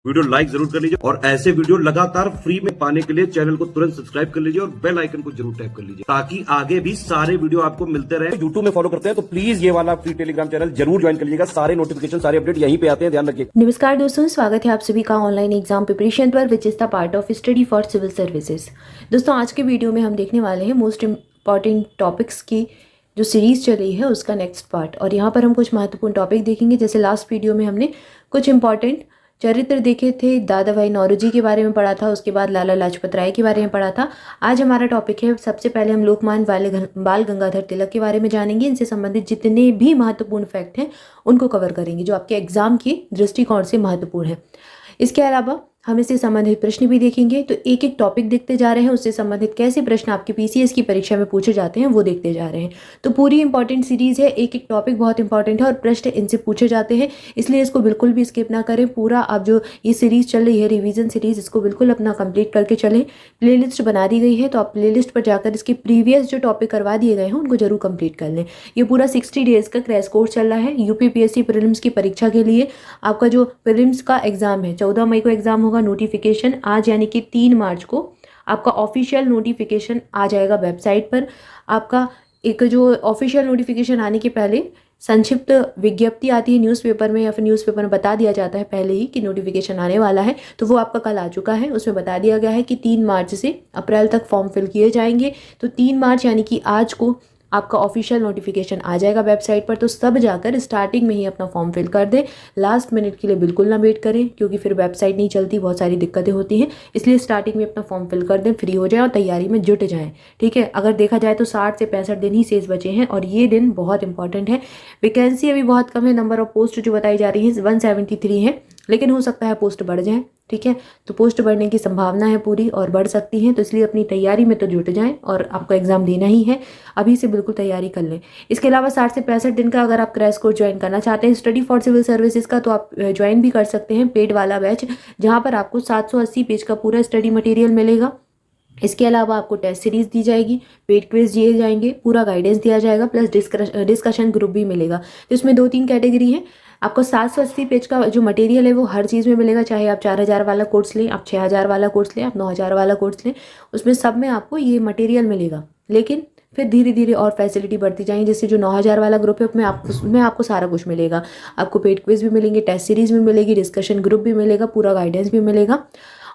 Video like जरूर कर लीजिए और ऐसे वीडियो लगातार फ्री में पाने के लिए चैनल को तुरंत सब्सक्राइब कर लीजिए और बेल आइकन को जरूर टैप कर लीजिए ताकि आगे भी सारे वीडियो आपको मिलते रहे। यूट्यूब में फॉलो करते हैं तो प्लीज ये वाला फ्री टेलीग्राम चैनल जरूर ज्वाइन कर लीजिएगा। सारे नोटिफिकेशन सारे अपडेट यहीं पे आते हैं, ध्यान रखिए। नमस्कार दोस्तों, स्वागत है आप सभी का ऑनलाइन एग्जाम प्रिपरेशन पर which is the part of study for civil services. दोस्तों आज के वीडियो में हम देखने वाले हैं मोस्ट इम्पॉर्टेंट टॉपिक्स की जो सीरीज चली है उसका नेक्स्ट पार्ट। और यहाँ पर हम कुछ महत्वपूर्ण टॉपिक देखेंगे। जैसे लास्ट वीडियो में हमने कुछ इंपॉर्टेंट चरित्र देखे थे, दादा भाई नौरोजी के बारे में पढ़ा था, उसके बाद लाला लाजपत राय के बारे में पढ़ा था। आज हमारा टॉपिक है, सबसे पहले हम लोकमान्य बाल गंगाधर तिलक के बारे में जानेंगे। इनसे संबंधित जितने भी महत्वपूर्ण फैक्ट हैं उनको कवर करेंगे जो आपके एग्जाम की दृष्टिकोण से महत्वपूर्ण है। इसके अलावा हम इससे संबंधित प्रश्न भी देखेंगे। तो एक एक टॉपिक देखते जा रहे हैं, उससे संबंधित कैसे प्रश्न आपके पीसीएस की परीक्षा में पूछे जाते हैं वो देखते जा रहे हैं। तो पूरी इंपॉर्टेंट सीरीज है, एक एक टॉपिक बहुत इंपॉर्टेंट है और प्रश्न इनसे पूछे जाते हैं, इसलिए इसको बिल्कुल भी स्किप ना करें। पूरा आप जो ये सीरीज चल रही है रिवीजन सीरीज, इसको बिल्कुल अपना कंप्लीट करके चलें। प्लेलिस्ट बना दी गई है तो आप प्लेलिस्ट पर जाकर इसके प्रीवियस जो टॉपिक करवा दिए गए हैं उनको जरूर कंप्लीट कर लें। ये पूरा 60 डेज का क्रैश कोर्स चल रहा है यूपीपीएससी प्रीलिम्स की परीक्षा के लिए। आपका जो प्रीलिम्स का एग्जाम है 14 मई को एग्जाम होगा। नोटिफिकेशन आज यानी कि 3 मार्च को आपका ऑफिशियल नोटिफिकेशन आ जाएगा वेबसाइट पर। आपका एक जो ऑफिशियल नोटिफिकेशन आने के पहले संक्षिप्त विज्ञप्ति आती है न्यूज़पेपर में, या फिर न्यूज़पेपर में बता दिया जाता है पहले ही कि नोटिफिकेशन आने वाला है, तो वो आपका कल आ चुका है। उसमें बता दिया गया है कि 3 मार्च से अप्रैल तक फॉर्म फिल किए जाएंगे। तो 3 मार्च यानी कि आज को आपका ऑफिशियल नोटिफिकेशन आ जाएगा वेबसाइट पर। तो सब जाकर स्टार्टिंग में ही अपना फॉर्म फिल कर दें। लास्ट मिनट के लिए बिल्कुल ना वेट करें, क्योंकि फिर वेबसाइट नहीं चलती, बहुत सारी दिक्कतें होती हैं। इसलिए स्टार्टिंग में अपना फॉर्म फिल कर दें, फ्री हो जाए और तैयारी में जुट जाएं। ठीक है, अगर देखा जाए तो 60 से 65 दिन ही शेष बचे हैं और ये दिन बहुत इंपॉर्टेंट है। वैकेंसी अभी बहुत कम है, नंबर ऑफ पोस्ट जो बताई जा रही है 173 है, लेकिन हो सकता है पोस्ट बढ़ जाए। ठीक है, तो पोस्ट बढ़ने की संभावना है पूरी और बढ़ सकती है, तो इसलिए अपनी तैयारी में तो जुट जाएं और आपको एग्जाम देना ही है, अभी से बिल्कुल तैयारी कर लें। इसके अलावा 60 से 65 दिन का अगर आप क्रैश कोर्स ज्वाइन करना चाहते हैं स्टडी फॉर सिविल सर्विसेज का, तो आप ज्वाइन भी कर सकते हैं पेड वाला बैच, जहाँ पर आपको 780 पेज का पूरा स्टडी मटेरियल मिलेगा। इसके अलावा आपको टेस्ट सीरीज दी जाएगी, पेड क्विज दिए जाएंगे, पूरा गाइडेंस दिया जाएगा, प्लस डिस्कशन ग्रुप भी मिलेगा। तो इसमें 2-3 कैटेगरी है। आपको 780 पेज का जो मटेरियल है वो हर चीज़ में मिलेगा, चाहे आप 4000 वाला कोर्स लें, आप 6000 वाला कोर्स लें, आप 9000 वाला कोर्स लें, उसमें सब में आपको ये मटेरियल मिलेगा। लेकिन फिर धीरे धीरे और फैसिलिटी बढ़ती जाएंगी। जैसे जो 9000 वाला ग्रुप है उसमें आपको सारा कुछ मिलेगा। आपको पेड क्विज भी मिलेंगे, टेस्ट सीरीज भी मिलेगी, डिस्कशन ग्रुप भी मिलेगा, पूरा गाइडेंस भी मिलेगा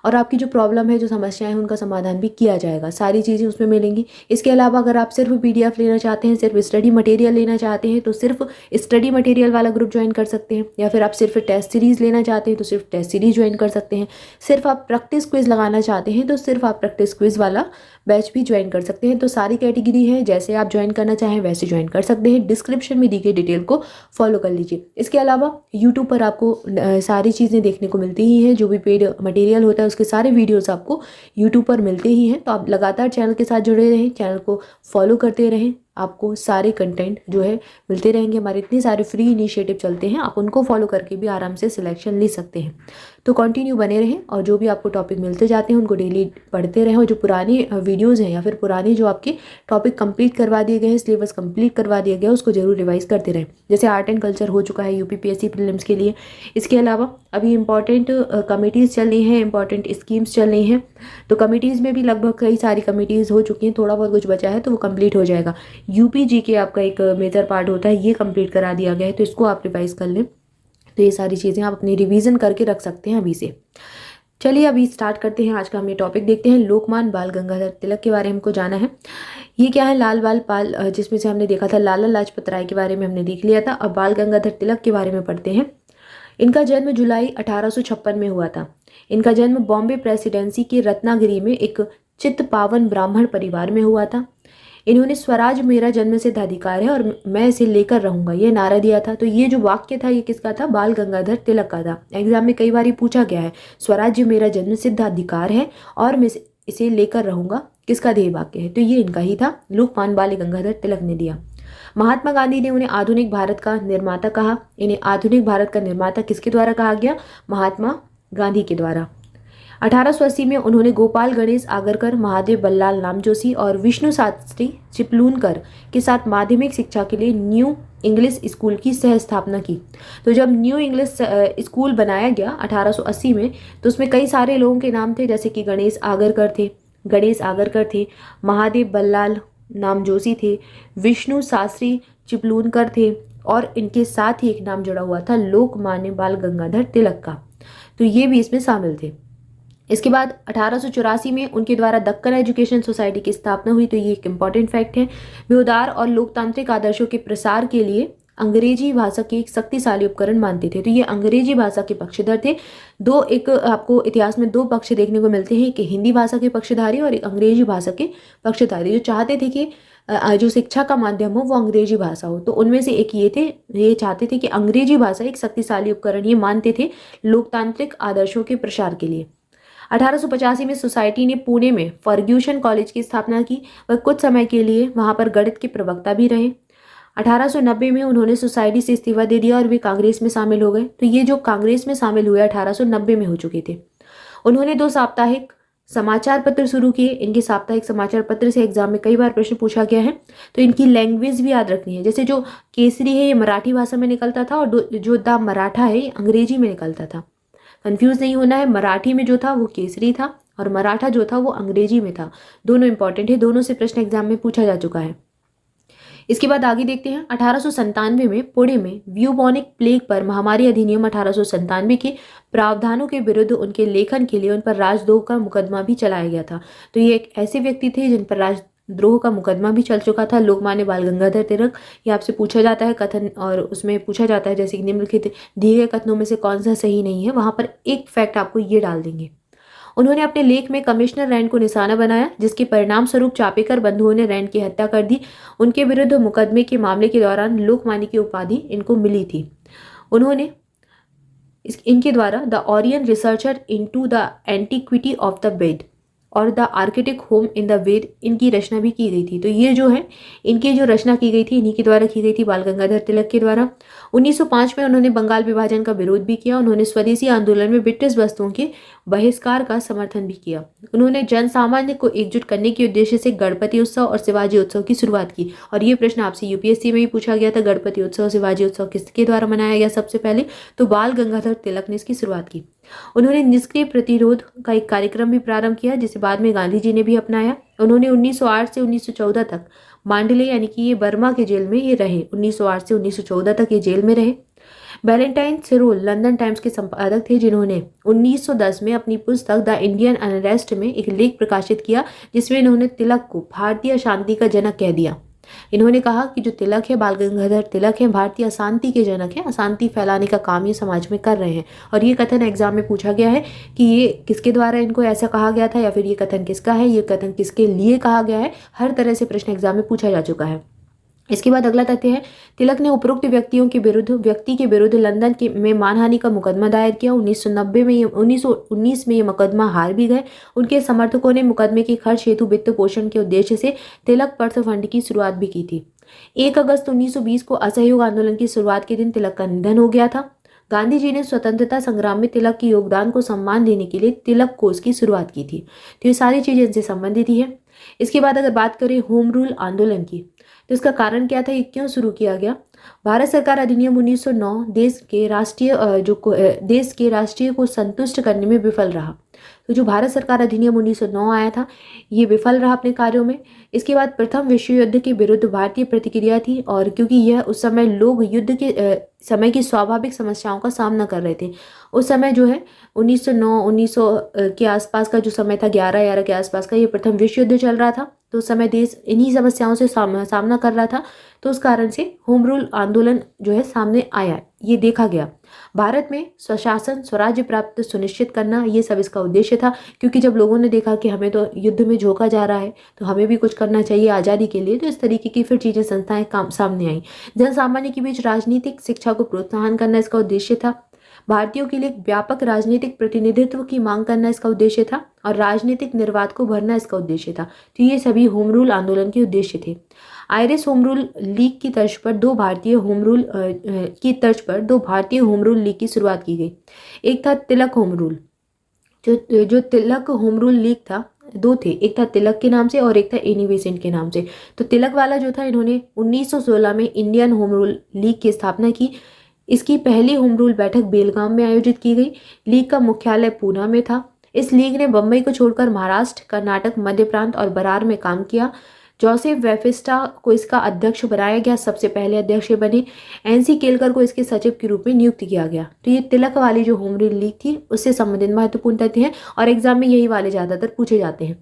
और आपकी जो प्रॉब्लम है, जो समस्याएं हैं, उनका समाधान भी किया जाएगा। सारी चीज़ें उसमें मिलेंगी। इसके अलावा अगर आप सिर्फ पीडीएफ लेना चाहते हैं, सिर्फ स्टडी मटेरियल लेना चाहते हैं, तो सिर्फ स्टडी मटेरियल वाला ग्रुप ज्वाइन कर सकते हैं, या फिर आप सिर्फ टेस्ट सीरीज़ लेना चाहते हैं तो सिर्फ टेस्ट सीरीज ज्वाइन कर सकते हैं। सिर्फ आप प्रैक्टिस क्विज लगाना चाहते हैं तो सिर्फ आप प्रैक्टिस क्विज वाला बैच भी ज्वाइन कर सकते हैं। तो सारी कैटेगरी है, जैसे आप ज्वाइन करना चाहें वैसे ज्वाइन कर सकते हैं। डिस्क्रिप्शन में दी गई डिटेल को फॉलो कर लीजिए। इसके अलावा यूट्यूब पर आपको सारी चीज़ें देखने को मिलती ही हैं, जो भी पेड मटेरियल होता है उसके सारे वीडियोस आपको यूट्यूब पर मिलते ही हैं। तो आप लगातार चैनल के साथ जुड़े रहें, चैनल को फॉलो करते रहें, आपको सारे कंटेंट जो है मिलते रहेंगे। हमारे इतने सारे फ्री इनिशिएटिव चलते हैं, आप उनको फॉलो करके भी आराम से सिलेक्शन ले सकते हैं। तो कंटिन्यू बने रहें और जो भी आपको टॉपिक मिलते जाते हैं उनको डेली पढ़ते रहें। और जो पुरानी वीडियोज़ हैं या फिर पुरानी जो आपके टॉपिक कंप्लीट करवा दिए गए हैं, सिलेबस कंप्लीट करवा दिया गया है, उसको जरूर रिवाइज करते रहें। जैसे आर्ट एंड कल्चर हो चुका है यूपीपीएससी प्रीलिम्स के लिए। इसके अलावा अभी इंपॉर्टेंट कमिटीज़ चल रही हैं, इंपॉर्टेंट स्कीम्स चल रही हैं। तो कमिटीज़ में भी लगभग कई सारी कमिटीज़ हो चुकी हैं, थोड़ा बहुत कुछ बचा है तो वो कंप्लीट हो जाएगा। यूपीजी के आपका एक मेजर पार्ट होता है, ये कंप्लीट करा दिया गया है, तो इसको आप रिवाइज कर लें। तो ये सारी चीज़ें आप अपनी रिवीजन करके रख सकते हैं अभी से। चलिए अभी स्टार्ट करते हैं। आज का हम ये टॉपिक देखते हैं, लोकमान्य बाल गंगाधर तिलक के बारे में हमको जाना है। ये क्या है, लाल बाल पाल, जिसमें से हमने देखा था लाला लाजपत राय के बारे में हमने देख लिया था। अब बाल गंगाधर तिलक के बारे में पढ़ते हैं। इनका जन्म जुलाई 1856 में हुआ था। इनका जन्म बॉम्बे प्रेसिडेंसी के रत्नागिरी में एक चित्त पावन ब्राह्मण परिवार में हुआ था। इन्होंने स्वराज मेरा जन्मसिद्ध अधिकार है और मैं इसे लेकर रहूंगा, ये नारा दिया था। तो ये जो वाक्य था ये किसका था, बाल गंगाधर तिलक का था। एग्जाम में कई बार पूछा गया है, स्वराज्य मेरा जन्मसिद्ध अधिकार है और मैं इसे लेकर रहूंगा, किसका ध्येय वाक्य है, तो ये इनका ही था, लोकमान्य बाल गंगाधर तिलक ने दिया। महात्मा गांधी ने उन्हें आधुनिक भारत का निर्माता कहा। इन्हें आधुनिक भारत का निर्माता किसके द्वारा कहा गया, महात्मा गांधी के द्वारा। 1880 में उन्होंने गोपाल गणेश आगरकर, महादेव बल्लाल नामजोशी और विष्णु शास्त्री चिपलूनकर के साथ माध्यमिक शिक्षा के लिए न्यू इंग्लिश स्कूल की सह स्थापना की। तो जब न्यू इंग्लिश स्कूल बनाया गया 1880 में, तो उसमें कई सारे लोगों के नाम थे, जैसे कि गणेश आगरकर थे, महादेव बल्लाल नामजोशी थे, विष्णु शास्त्री चिपलूनकर थे, और इनके साथ ही एक नाम जुड़ा हुआ था लोकमान्य बाल गंगाधर तिलक का। तो ये भी इसमें शामिल थे। इसके बाद 1884 में उनके द्वारा दक्कन एजुकेशन सोसाइटी की स्थापना हुई। तो ये एक इम्पॉर्टेंट फैक्ट है। वे उदार और लोकतांत्रिक आदर्शों के प्रसार के लिए अंग्रेजी भाषा के एक शक्तिशाली उपकरण मानते थे। तो ये अंग्रेजी भाषा के पक्षधर थे। आपको इतिहास में दो पक्ष देखने को मिलते हैं, कि हिंदी भाषा के पक्षधारी और एक अंग्रेजी भाषा के पक्षधारी, जो चाहते थे कि जो शिक्षा का माध्यम हो वो अंग्रेजी भाषा हो। तो उनमें से एक ये चाहते थे कि अंग्रेजी भाषा एक शक्तिशाली उपकरण, ये मानते थे लोकतांत्रिक आदर्शों के प्रसार के लिए। 1885 में सोसाइटी ने पुणे में फर्ग्यूसन कॉलेज की स्थापना की। वह कुछ समय के लिए वहां पर गणित के प्रवक्ता भी रहे। 1890 में उन्होंने सोसाइटी से इस्तीफा दे दिया और वे कांग्रेस में शामिल हो गए। तो ये जो कांग्रेस में शामिल हुए 1890 में हो चुके थे। उन्होंने 2 साप्ताहिक समाचार पत्र शुरू किए। इनके साप्ताहिक समाचार पत्र से एग्जाम में कई बार प्रश्न पूछा गया है। तो इनकी लैंग्वेज भी याद रखनी है। जैसे जो केसरी है ये मराठी भाषा में निकलता था, और जो द मराठा है ये अंग्रेजी में निकलता था। कंफ्यूज नहीं होना है, मराठी में जो था वो केसरी था और मराठा जो था वो अंग्रेजी में था। दोनों इंपॉर्टेंट है, दोनों से प्रश्न एग्जाम में पूछा जा चुका है। इसके बाद आगे देखते हैं। 1897 में पुणे में ब्यूबोनिक प्लेग पर महामारी अधिनियम 1897 के प्रावधानों के विरुद्ध उनके लेखन के लिए उन पर राजद्रोह का मुकदमा भी चलाया गया था। तो ये एक ऐसे व्यक्ति थे जिन पर राजद्रोह का मुकदमा भी चल चुका था, लोकमान्य बाल गंगाधर तिलक। ये आपसे पूछा जाता है कथन, और उसमें पूछा जाता है जैसे कि निम्नलिखित दिए गए कथनों में से कौन सा सही नहीं है, वहां पर एक फैक्ट आपको ये डाल देंगे। उन्होंने अपने लेख में कमिश्नर रैंड को निशाना बनाया, जिसके परिणाम स्वरूप चापेकर बंधुओं ने रैंड की हत्या कर दी। उनके विरुद्ध मुकदमे के मामले के दौरान लोकमान्य की उपाधि इनको मिली थी। उन्होंने इनके द्वारा the Orion researcher into the antiquity of the Veda और the Arctic home in the Veda, इनकी रचना भी की गई थी। तो ये जो है इनकी जो रचना की गई थी इन्हीं के द्वारा की गई थी, बाल गंगाधर तिलक के द्वारा। 1905 में उन्होंने बंगाल विभाजन का विरोध भी किया। उन्होंने स्वदेशी आंदोलन में ब्रिटिश वस्तुओं के बहिष्कार का समर्थन भी किया। उन्होंने जन सामान्य को एकजुट करने के उद्देश्य से गणपति उत्सव और शिवाजी उत्सव की शुरुआत की। और ये प्रश्न आपसे यूपीएससी में भी पूछा गया था, गणपति उत्सव और शिवाजी उत्सव किसके द्वारा मनाया गया सबसे पहले? तो बाल गंगाधर तिलक ने इसकी शुरुआत की। उन्होंने निष्क्रिय प्रतिरोध का एक कार्यक्रम भी प्रारंभ किया, जिसे बाद में गांधी जी ने भी अपनाया। उन्होंने 1908 से 1914 तक मांडले यानी कि ये बर्मा के जेल में ये रहे। 1908 से 1914 तक ये जेल में रहे। वैलेंटाइन सिरोल लंदन टाइम्स के संपादक थे, जिन्होंने 1910 में अपनी पुस्तक द इंडियन अनरेस्ट में एक लेख प्रकाशित किया, जिसमें इन्होंने तिलक को भारतीय शांति का जनक कह दिया। इन्होंने कहा कि जो तिलक है, बाल गंगाधर तिलक है, भारतीय अशांति के जनक है, अशांति फैलाने का काम ये समाज में कर रहे हैं। और ये कथन एग्जाम में पूछा गया है कि ये किसके द्वारा इनको ऐसा कहा गया था, या फिर ये कथन किसका है, ये कथन किसके लिए कहा गया है। हर तरह से प्रश्न एग्जाम में पूछा जा चुका है। इसके बाद अगला तथ्य है, तिलक ने उपरोक्त व्यक्ति के विरुद्ध लंदन में मानहानि का मुकदमा दायर किया। 1919 में ये मुकदमा हार भी गए। उनके समर्थकों ने मुकदमे के खर्च हेतु वित्त पोषण के उद्देश्य से तिलक पर्थ फंड की शुरुआत भी की थी। 1 अगस्त 1920 को असहयोग आंदोलन की शुरुआत के दिन तिलक का निधन हो गया था। गांधी जी ने स्वतंत्रता संग्राम में तिलक के योगदान को सम्मान देने के लिए तिलक कोष की शुरुआत की थी। तो ये सारी चीजें इनसे संबंधित ही है। इसके बाद अगर बात करें होम रूल आंदोलन की, तो इसका कारण क्या था, ये क्यों शुरू किया गया? भारत सरकार अधिनियम 1909 देश के राष्ट्रीय को संतुष्ट करने में विफल रहा। तो जो भारत सरकार अधिनियम 1909 आया था, ये विफल रहा अपने कार्यों में। इसके बाद प्रथम विश्व युद्ध के विरुद्ध भारतीय प्रतिक्रिया थी, और क्योंकि यह उस समय लोग युद्ध के समय की स्वाभाविक समस्याओं का सामना कर रहे थे। उस समय जो है 1900 के आसपास का जो समय था, 11 के आसपास का, ये प्रथम विश्व युद्ध चल रहा था। तो उस समय देश इन्हीं समस्याओं से सामना कर रहा था। तो उस कारण से होम रूल आंदोलन जो है सामने आया, ये देखा गया। भारत में स्वशासन स्वराज्य प्राप्त सुनिश्चित करना, ये सब इसका उद्देश्य था। क्योंकि जब लोगों ने देखा कि हमें तो युद्ध में झोंका जा रहा है, तो हमें भी कुछ करना चाहिए आज़ादी के लिए, तो इस तरीके की फिर चीज़ें संस्थाएं सामने आई। जन सामान्य के बीच राजनीतिक शिक्षा को प्रोत्साहन करना इसका उद्देश्य था। भारतीयों के लिए व्यापक राजनीतिक प्रतिनिधित्व की मांग करना इसका उद्देश्य था, और राजनीतिक निर्वात को भरना इसका उद्देश्य था। तो ये सभी होम रूल आंदोलन के उद्देश्य थे। आयरिश होम रूल लीग की तर्ज पर दो भारतीय होम रूल लीग की शुरुआत की गई। एक था तिलक होम रूल, जो तिलक होम रूल लीग था, दो थे, एक था तिलक के नाम से और एक था एनी बेसेंट के नाम से। तो तिलक वाला जो था, इन्होंने 1916 में इंडियन होम रूल लीग की स्थापना की। इसकी पहली होम रूल बैठक बेलगाम में आयोजित की गई। लीग का मुख्यालय पूना में था। इस लीग ने बम्बई को छोड़कर महाराष्ट्र, कर्नाटक, मध्य प्रांत और बरार में काम किया। जोसेफ वेफेस्टा को इसका अध्यक्ष बनाया गया, सबसे पहले अध्यक्ष बने। एनसी केलकर को इसके सचिव के रूप में नियुक्त किया गया। तो ये तिलक वाली जो होम रूल लीग थी उससे संबंधित महत्वपूर्ण तथ्य हैं और एग्जाम में यही वाले ज़्यादातर पूछे जाते हैं।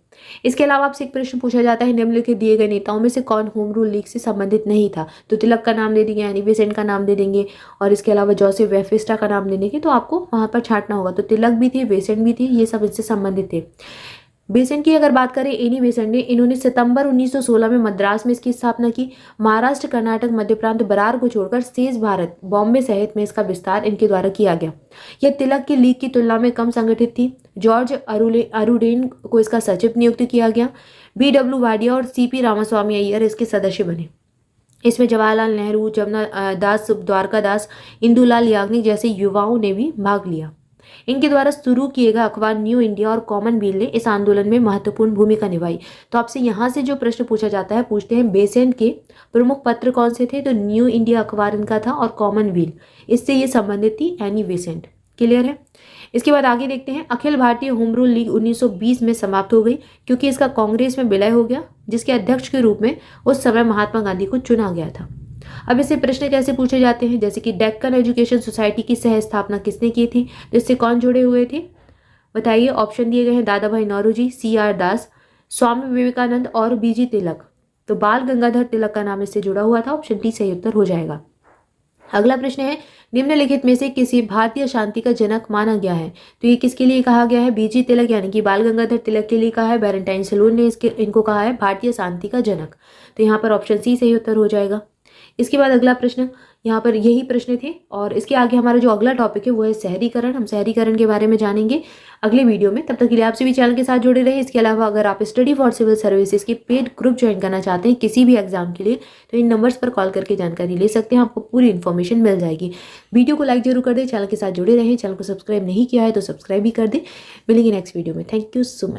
इसके अलावा आपसे एक प्रश्न पूछा जाता है, निम्नलिखित दिए गए नेताओं में से कौन होम रूल लीग से संबंधित नहीं था? तो तिलक का नाम दे देंगे, एनी बेसेंट का नाम दे देंगे और इसके अलावा जोसेफ वेफेस्टा का नाम दे देंगे। तो आपको वहाँ पर छांटना होगा। तो तिलक भी थे, बेसेंट भी थे, ये सब इससे संबंधित थे। बेसेंट की अगर बात करें, एनी बेसेंट ने, इन्होंने सितंबर 1916 में मद्रास में इसकी स्थापना की। महाराष्ट्र, कर्नाटक, मध्य प्रांत, बरार को छोड़कर शेष भारत, बॉम्बे सहित में इसका विस्तार इनके द्वारा किया गया। यह तिलक की लीग की तुलना में कम संगठित थी। जॉर्ज अरुडेन को इसका सचिव नियुक्त किया गया। BW वाडिया और CP रामास्वामी अय्यर इसके सदस्य बने। इसमें जवाहरलाल नेहरू, जमुना दास, द्वारका दास, इंदुलाल याग्निक जैसे युवाओं ने भी भाग लिया। इनके द्वारा शुरू किए गए अखबार न्यू इंडिया और कॉमनवेल्थ ने इस आंदोलन में महत्वपूर्ण भूमिका निभाई। तो आपसे यहाँ से जो प्रश्न पूछा जाता है, पूछते हैं बेसेंट के प्रमुख पत्र कौन से थे? तो न्यू इंडिया अखबार इनका था और कॉमनवेल्थ, इससे ये संबंधित थी एनी बेसेंट। क्लियर है? इसके बाद आगे देखते हैं, Akhil Bharatiya home rule league 1920 में समाप्त हो गई क्योंकि इसका कांग्रेस में विलय हो गया, जिसके अध्यक्ष के रूप में उस समय महात्मा गांधी को चुना गया था। अब इससे प्रश्न कैसे पूछे जाते हैं, जैसे कि डेक्कन एजुकेशन सोसाइटी की सह स्थापना किसने की थी? तो इससे कौन जुड़े हुए थे? बताइए। ऑप्शन दिए गए हैं, दादा भाई नौरोजी, CR दास, स्वामी विवेकानंद और BG तिलक। तो बाल गंगाधर तिलक का नाम इससे जुड़ा हुआ था। ऑप्शन डी सही उत्तर हो जाएगा। अगला प्रश्न है, निम्नलिखित में से किसी भारतीय शांति का जनक माना गया है? तो ये किसके लिए कहा गया है? BG तिलक यानी कि बाल गंगाधर तिलक के लिए कहा है। बैरेंटाइन सलून ने इनको कहा है भारतीय शांति का जनक। तो यहाँ पर ऑप्शन सी सही उत्तर हो जाएगा। इसके बाद अगला प्रश्न, यहाँ पर यही प्रश्न थे और इसके आगे हमारा जो अगला टॉपिक है वो है शहरीकरण। हम शहरीकरण के बारे में जानेंगे अगले वीडियो में। तब तक के लिए आप सभी चैनल के साथ जुड़े रहे। इसके अलावा अगर आप स्टडी फॉर सिविल सर्विसेज के पेड ग्रुप ज्वाइन करना चाहते हैं किसी भी एग्जाम के लिए, तो इन नंबर्स पर कॉल करके जानकारी ले सकते हैं, आपको पूरी इन्फॉर्मेशन मिल जाएगी। वीडियो को लाइक जरूर कर दें, चैनल के साथ जुड़े रहें। चैनल को सब्सक्राइब नहीं किया है तो सब्सक्राइब भी कर दें। मिलेंगे नेक्स्ट वीडियो में। Thank you so much.